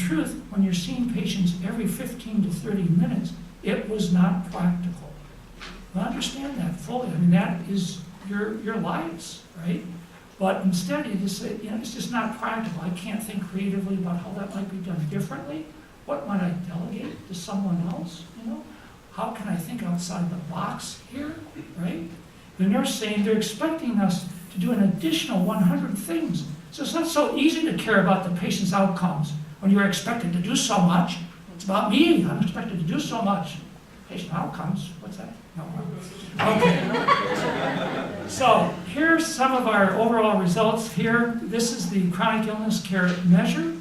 truth, when you're seeing patients every 15 to 30 minutes, it was not practical. I understand that fully. I mean, that is your lives, right? But instead, you just say, it's just not practical. I can't think creatively about how that might be done differently. What might I delegate to someone else, How can I think outside the box here, right? The nurse saying they're expecting us to do an additional 100 things. So it's not so easy to care about the patient's outcomes when you're expected to do so much. It's about me. I'm expected to do so much. Patient outcomes, what's that? No. Okay. So here's some of our overall results here. This is the chronic illness care measure,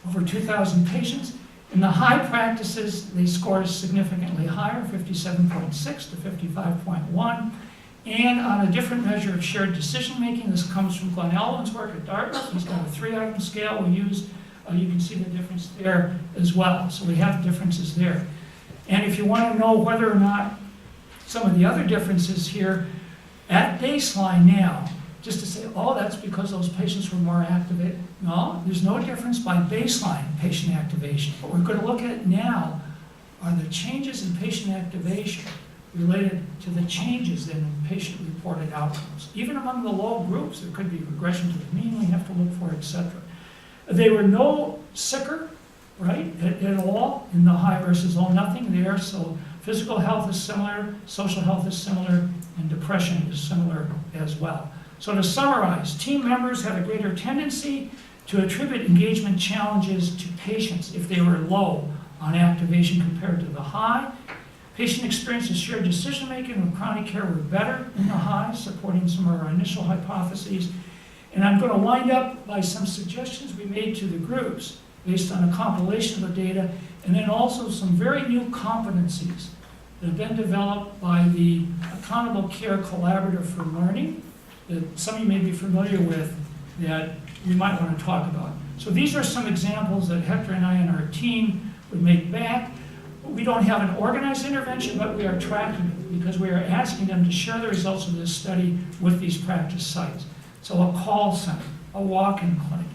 over 2,000 patients. In the high practices, they scored significantly higher, 57.6 to 55.1. And on a different measure of shared decision-making, this comes from Glenn Alwyn's work at Dartmouth. He's got a 3-item scale we use. You can see the difference there as well. So we have differences there. And if you want to know whether or not some of the other differences here, at baseline now, just to say, oh, that's because those patients were more activated. No, there's no difference by baseline patient activation. What we're going to look at now are the changes in patient activation related to the changes in patient-reported outcomes. Even among the low groups, there could be regression to the mean we have to look for, etc. They were no sicker, right, at all in the high versus low, nothing there. So physical health is similar, social health is similar, and depression is similar as well. So to summarize, team members have a greater tendency to attribute engagement challenges to patients if they were low on activation compared to the high. Patient experiences shared decision-making with chronic care were better in the high, supporting some of our initial hypotheses. And I'm going to wind up by some suggestions we made to the groups based on a compilation of the data, and then also some very new competencies that have been developed by the Accountable Care Collaborative for Learning, that some of you may be familiar with, that we might want to talk about. So these are some examples that Hector and I and our team would make back. We don't have an organized intervention, but we are tracking it because we are asking them to share the results of this study with these practice sites. So a call center, a walk-in clinic.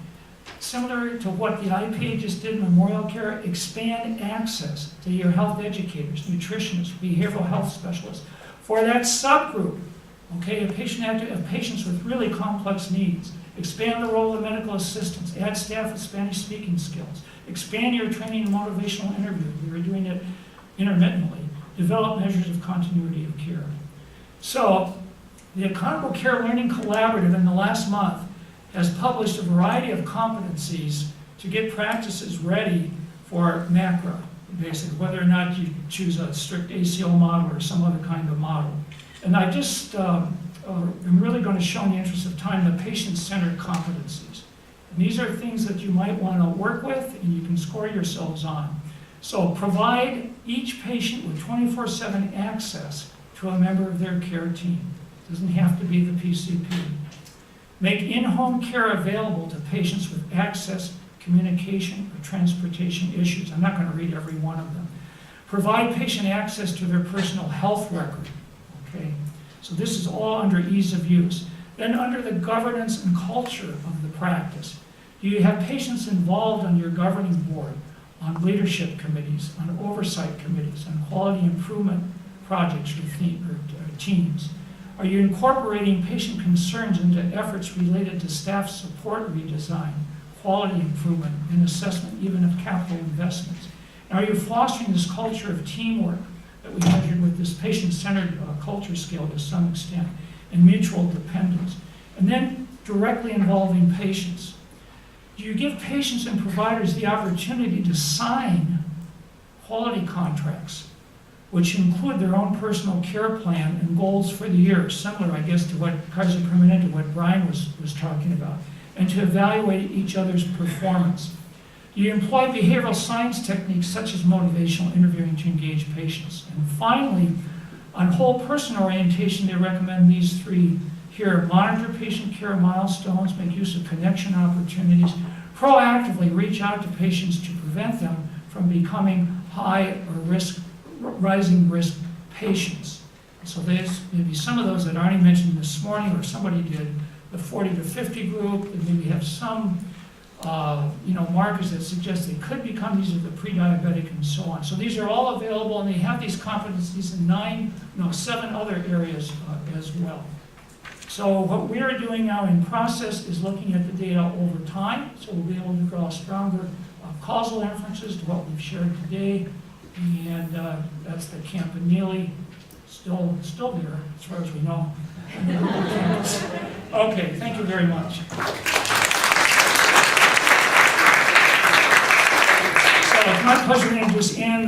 Similar to what the IPA just did in Memorial Care, expand access to your health educators, nutritionists, behavioral health specialists. For that subgroup, okay, of patients with really complex needs, expand the role of medical assistants, add staff with Spanish speaking skills, expand your training and motivational interview. We were doing it intermittently. Develop measures of continuity of care. So the Accountable Care Learning Collaborative in the last month has published a variety of competencies to get practices ready for macro, basically, whether or not you choose a strict ACO model or some other kind of model. And I just am really going to show in the interest of time the patient-centered competencies. And these are things that you might want to work with and you can score yourselves on. So provide each patient with 24/7 access to a member of their care team. It doesn't have to be the PCP. Make in-home care available to patients with access, communication, or transportation issues. I'm not going to read every one of them. Provide patient access to their personal health record. Okay, so this is all under ease of use. Then under the governance and culture of the practice, do you have patients involved on your governing board, on leadership committees, on oversight committees, on quality improvement projects or teams? Are you incorporating patient concerns into efforts related to staff support redesign, quality improvement, and assessment, even of capital investments? And are you fostering this culture of teamwork that we measured with this patient-centered culture scale to some extent, and mutual dependence? And then directly involving patients. Do you give patients and providers the opportunity to sign quality contracts, which include their own personal care plan and goals for the year, similar, I guess, to what Kaiser Permanente, what Brian was talking about, and to evaluate each other's performance? Do you employ behavioral science techniques such as motivational interviewing to engage patients? And finally, on whole person orientation, they recommend these three here: monitor patient care milestones, make use of connection opportunities, proactively reach out to patients to prevent them from becoming high or rising risk patients. So there's maybe some of those that Arnie mentioned this morning, or somebody did, the 40 to 50 group, and maybe have some markers that suggest they could become these are the pre-diabetic and so on. So these are all available, and they have these competencies in 7 other areas as well. So what we are doing now in process is looking at the data over time, so we'll be able to draw stronger causal inferences to what we've shared today, and that's the Campanile, still there as far as we know. Okay, thank you very much. So it's my pleasure to introduce Ann.